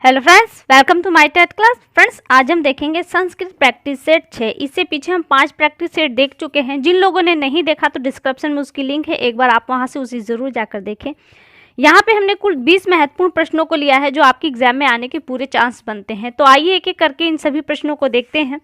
Hello friends, welcome to my TET class. Friends, आज हम देखेंगे संस्कृत प्रैक्टिस सेट 6। इससे पीछे हम 5 प्रैक्टिस सेट देख चुके हैं। जिन लोगों ने नहीं देखा तो डिस्क्रिप्शन में उसकी लिंक है, एक बार आप वहां से उसे ज़रूर जाकर देखें। यहाँ पे हमने कुल 20 महत्वपूर्ण प्रश्नों को लिया है जो आपकी एग्जाम में आने के पूरे चांस बनते हैं। तो आइए एक एक करके इन सभी प्रश्नों को देखते हैं।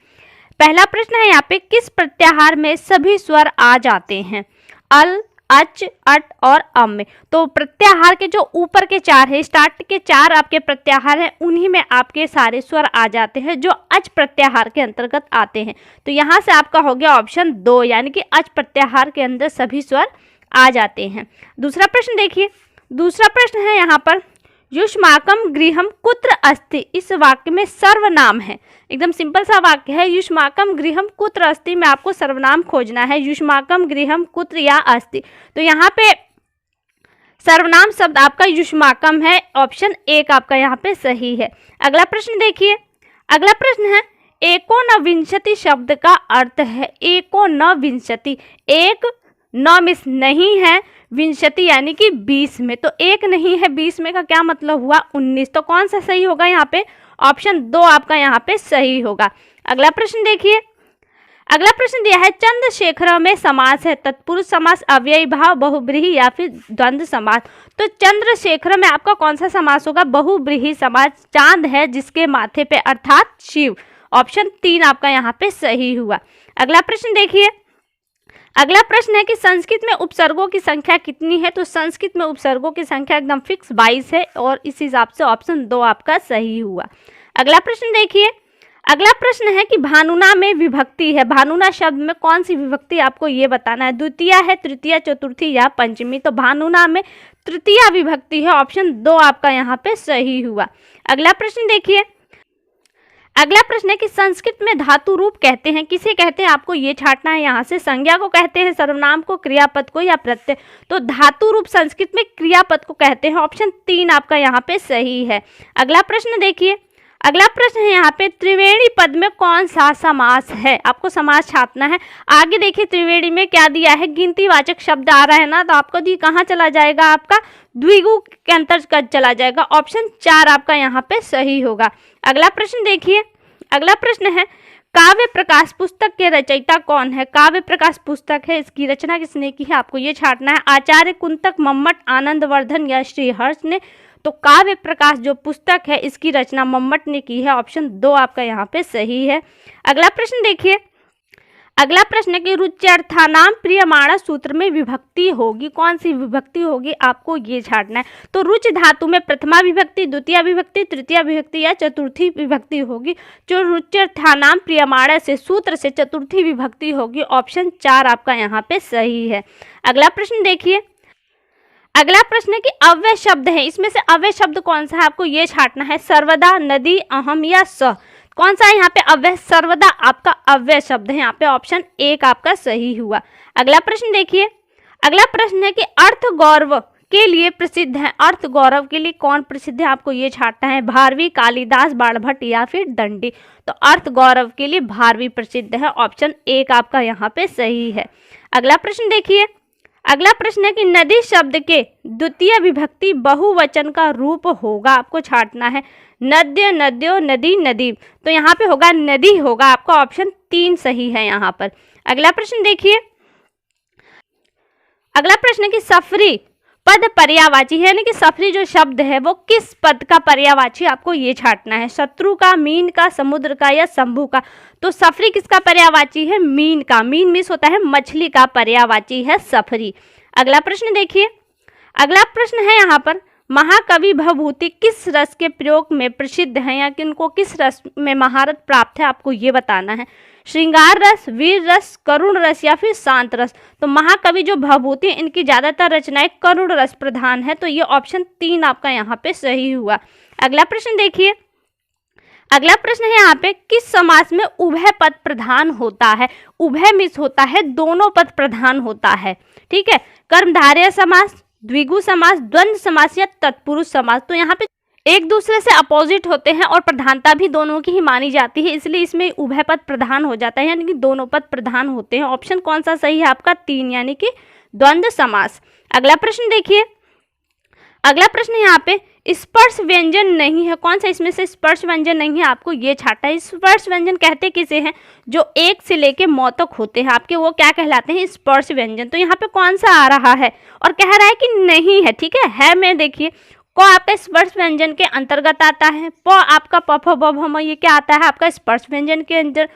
पहला प्रश्न है यहाँ पे, किस प्रत्याहार में सभी स्वर आ जाते हैं? अल, अच, अट और अम में। तो प्रत्याहार के जो ऊपर के 4 है, स्टार्ट के 4 आपके प्रत्याहार हैं, उन्हीं में आपके सारे स्वर आ जाते हैं जो अच प्रत्याहार के अंतर्गत आते हैं। तो यहाँ से आपका हो गया ऑप्शन 2, यानी कि अच प्रत्याहार के अंदर सभी स्वर आ जाते हैं। दूसरा प्रश्न देखिए, दूसरा प्रश्न है यहाँ पर, युष्माकम गृहम कुत्र अस्ति। इस वाक्य में सर्वनाम है, एकदम सिंपल सा वाक्य है। युष्माकम गृहम कुत्र अस्ति में आपको सर्वनाम खोजना है। युष्माकम गृहम कुत्र या अस्ति, तो यहाँ पे सर्वनाम शब्द आपका युष्माकम है। ऑप्शन 1 आपका यहाँ पे सही है। अगला प्रश्न देखिए, अगला प्रश्न है, एकोनविंशति शब्द का अर्थ है। एकोनविंशति, एक नौ मिस नहीं है, विंशति यानी कि 20 में, तो एक नहीं है 20 में का क्या मतलब हुआ 19। तो कौन सा सही होगा यहाँ पे? ऑप्शन 2 आपका यहाँ पे सही होगा। अगला प्रश्न देखिए, अगला प्रश्न दिया है, चंद्रशेखर में समास है तत्पुरुष समास, अव्ययी भाव, बहुब्रीहि या फिर द्वंद्व समास। तो चंद्रशेखर में आपका कौन सा समास होगा? बहुब्रीहि समास। चांद है जिसके माथे पे, अर्थात शिव। ऑप्शन 3 आपका यहाँ पे सही हुआ। अगला प्रश्न देखिए, अगला प्रश्न है कि संस्कृत में उपसर्गों की संख्या कितनी है? तो संस्कृत में उपसर्गों की संख्या एकदम फिक्स 22 है और इस हिसाब से ऑप्शन 2 आपका सही हुआ। अगला प्रश्न देखिए, अगला प्रश्न है कि भानुना में विभक्ति है। भानुना शब्द में कौन सी विभक्ति आपको ये बताना है? द्वितीया है, तृतीया, चतुर्थी या पंचमी। तो भानुना में तृतीया विभक्ति है। ऑप्शन 2 आपका यहाँ पे सही हुआ। अगला प्रश्न देखिए, अगला प्रश्न है कि संस्कृत में धातु रूप कहते हैं किसे कहते हैं? आपको ये छांटना है। यहाँ से संज्ञा को कहते हैं, सर्वनाम को, क्रियापद को या प्रत्यय। तो धातु रूप संस्कृत में क्रियापद को कहते हैं। ऑप्शन 3 आपका यहाँ पे सही है। अगला प्रश्न देखिए, अगला प्रश्न है यहाँ पे, त्रिवेणी पद में कौन सा समास है? आपको समास छापना है। आगे देखिए त्रिवेणी में क्या दिया है, गिनतीवाचक शब्द आ रहा है ना, तो आपको दी कहाँ चला जाएगा? आपका द्विगु के अंतर्गत चला जाएगा। ऑप्शन 4 आपका यहाँ पे सही होगा। अगला प्रश्न देखिए, अगला प्रश्न है, काव्य प्रकाश पुस्तक के रचयिता कौन है? काव्य प्रकाश पुस्तक है, इसकी रचना किसने की है? आपको ये छांटना है। आचार्य कुंतक, मम्मट, आनंदवर्धन या श्रीहर्ष ने। तो काव्य प्रकाश जो पुस्तक है इसकी रचना मम्मट ने की है। ऑप्शन 2 आपका यहाँ पे सही है। अगला प्रश्न देखिए, अगला प्रश्न है कि रुच्यर्थानाम प्रियमाणा सूत्र में विभक्ति होगी, कौन सी विभक्ति होगी? आपको ये छांटना है। तो रुच धातु में प्रथमा विभक्ति, द्वितीय विभक्ति, तृतीय विभक्ति या चतुर्थी विभक्ति होगी। जो रुच्यर्थानाम प्रियमाणा से सूत्र से चतुर्थी विभक्ति होगी। ऑप्शन 4 आपका यहाँ पे सही है। अगला प्रश्न देखिए, अगला प्रश्न है कि अव्यय शब्द है, इसमें से अव्यय शब्द कौन सा है? आपको ये छांटना है। सर्वदा, नदी, अहम या स। कौन सा है यहाँ पे अव्यय? सर्वदा आपका अव्यय शब्द है। यहाँ पे ऑप्शन 1 आपका सही हुआ। अगला प्रश्न देखिए, अगला प्रश्न है कि अर्थ गौरव के लिए प्रसिद्ध है। अर्थ गौरव के लिए कौन प्रसिद्ध है? आपको ये छांटना है। भारवी, कालिदास, बाणभट्ट या फिर दंडी। तो अर्थ गौरव के लिए भारवी प्रसिद्ध है। ऑप्शन 1 आपका यहाँ पे सही है। अगला प्रश्न देखिए, अगला प्रश्न है कि नदी शब्द के द्वितीय विभक्ति बहुवचन का रूप होगा। आपको छांटना है। नद्य, नद्यो, नदी, नदी। तो यहाँ पे होगा नदी होगा। आपका ऑप्शन 3 सही है यहाँ पर। अगला प्रश्न देखिए, अगला प्रश्न है कि सफरी पद पर्यायवाची है, यानी कि सफरी जो शब्द है वो किस पद का पर्यायवाची? आपको ये छांटना है। शत्रु का, मीन का, समुद्र का या शंभु का। तो सफरी किसका पर्यायवाची है? मीन का। मीन मीन्स होता है मछली का, पर्यायवाची है सफरी। अगला प्रश्न देखिए, अगला प्रश्न है यहाँ पर, महाकवि भवभूति किस रस के प्रयोग में प्रसिद्ध है या किनको किस रस में महारत प्राप्त है? आपको ये बताना है। श्रृंगार रस, वीर रस, करुण रस या फिर शांत रस। तो महाकवि जो भवभूति इनकी ज्यादातर रचनाएं करुण रस प्रधान है। तो ये ऑप्शन 3 आपका यहाँ पे सही हुआ। अगला प्रश्न देखिए, अगला प्रश्न है यहाँ पे, किस समास में उभय पद प्रधान होता है? उभय मिस होता है, दोनों पद प्रधान होता है। ठीक है, कर्मधारय समास, द्विगु समास, द्वंद्व समास या तत्पुरुष समास। तो यहाँ पे एक दूसरे से अपोजिट होते हैं और प्रधानता भी दोनों की ही मानी जाती है, इसलिए इसमें उभय पद प्रधान हो जाता है, यानी कि दोनों पद प्रधान होते हैं। ऑप्शन कौन सा सही है? आपका 3, यानी कि द्वंद्व समास। अगला प्रश्न देखिए, अगला प्रश्न यहाँ पे, स्पर्श व्यंजन नहीं है। कौन सा इसमें से स्पर्श व्यंजन नहीं है, आपको ये छाटा है। स्पर्श व्यंजन कहते किसे हैं, जो 1 से लेके मौ तक होते हैं आपके, वो क्या कहलाते हैं, स्पर्श व्यंजन। तो यहाँ पे कौन सा आ रहा है और कह रहा है कि नहीं है, ठीक है में देखिए क आपका स्पर्श व्यंजन के अंतर्गत आता है, प आपका प फ ब भ म ये क्या आता है आपका स्पर्श व्यंजन के अंदर,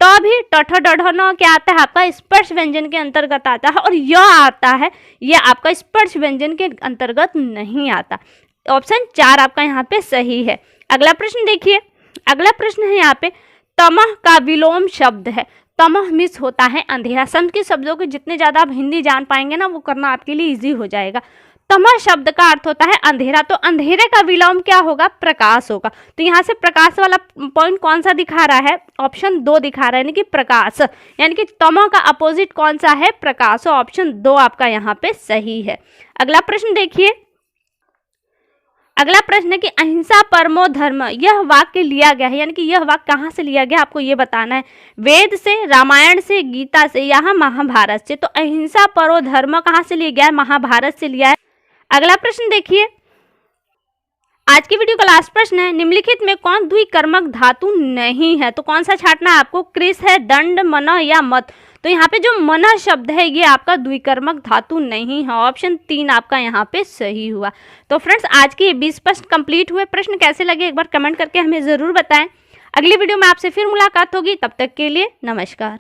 ट भी ट ठ ड ढ न क्या आता है आपका स्पर्श व्यंजन के अंतर्गत आता है, और य आता है ये आपका स्पर्श व्यंजन के अंतर्गत नहीं आता। ऑप्शन 4 आपका यहाँ पे सही है। अगला प्रश्न देखिए, अगला प्रश्न है यहाँ पे तमह का विलोम शब्द है। तमह मिस होता है अंधेरा। संस्कृत शब्दों के जितने ज़्यादा आप हिंदी जान पाएंगे ना, वो करना आपके लिए इजी हो जाएगा। तमह शब्द का अर्थ होता है अंधेरा, तो अंधेरे का विलोम क्या होगा, प्रकाश होगा। तो यहाँ से प्रकाश वाला पॉइंट कौन सा दिखा रहा है, ऑप्शन 2 दिखा रहा है, यानी कि प्रकाश, यानी कि तमह का अपोजिट कौन सा है, प्रकाश। ऑप्शन 2 आपका यहाँ पे सही है। अगला प्रश्न देखिए, अगला प्रश्न है कि अहिंसा परमो धर्म, यह वाक्य लिया गया है, यानी कि यह वाक्य कहाँ से लिया गया आपको ये बताना है, वेद से, रामायण से, गीता से या महाभारत से। तो अहिंसा परो धर्म कहाँ से लिया गया है, महाभारत से लिया है। अगला प्रश्न देखिए, आज की वीडियो का लास्ट प्रश्न है, निम्नलिखित में कौन द्विकर्मक धातु नहीं है। तो कौन सा छाटना है आपको, कृष है, दंड, मन या मत। तो यहाँ पे जो मन शब्द है ये आपका द्विकर्मक धातु नहीं है। ऑप्शन 3 आपका यहाँ पे सही हुआ। तो फ्रेंड्स आज के 20 प्रश्न कंप्लीट हुए। प्रश्न कैसे लगे एक बार कमेंट करके हमें ज़रूर बताएं। अगली वीडियो में आपसे फिर मुलाकात होगी, तब तक के लिए नमस्कार।